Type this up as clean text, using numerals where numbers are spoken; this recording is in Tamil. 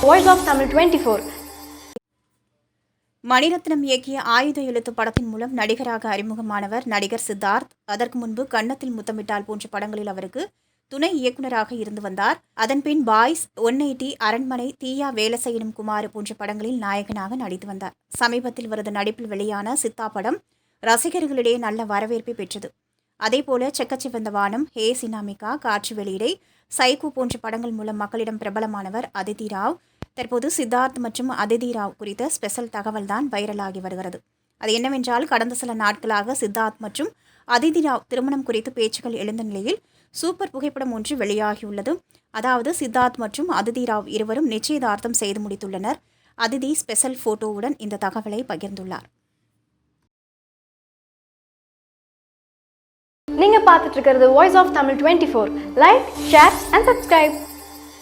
Voice of Tamil 24. மணிரத்னம் இயக்கிய ஆயுத எழுத்து படத்தின் மூலம் நடிகராக அறிமுகமானவர் நடிகர் சித்தார்த். அதற்கு முன்பு கன்னத்தில் முத்தமிட்டால் போன்ற படங்களில் அவருக்கு துணை இயக்குநராக இருந்து வந்தார். அதன்பின் பாய்ஸ், 180, அரண்மனை, தீயா வேலை செய்யணும் குமார் போன்ற படங்களில் நாயகனாக நடித்து வந்தார். சமீபத்தில் அவரது நடிப்பில் வெளியான சித்தா படம் ரசிகர்களிடையே நல்ல வரவேற்பை பெற்றது. அதேபோல செக்கச்சிவந்த வானம், ஹே சினாமிகா, காற்று வெளியிடை, சைகோ போன்ற படங்கள் மூலம் மக்களிடம் பிரபலமானவர் அதிதி ராவ். தற்போது சித்தார்த் மற்றும் அதிதி ராவ் குறித்த ஸ்பெஷல் தகவல் தான் வைரலாகி வருகிறது. அது என்னவென்றால், கடந்த சில நாட்களாக சித்தார்த் மற்றும் அதிதி ராவ் திருமணம் குறித்து பேச்சுக்கள் எழுந்த நிலையில் சூப்பர் புகைப்படம் ஒன்று வெளியாகியுள்ளது. அதாவது சித்தார்த் மற்றும் அதிதி ராவ் இருவரும் நிச்சயதார்த்தம் செய்து முடித்துள்ளனர். அதிதி ஸ்பெஷல் போட்டோவுடன் இந்த தகவலை பகிர்ந்துள்ளார். நீங்க பார்த்துட்டு இருக்கிறது Voice of Tamil 24. Like, share and subscribe.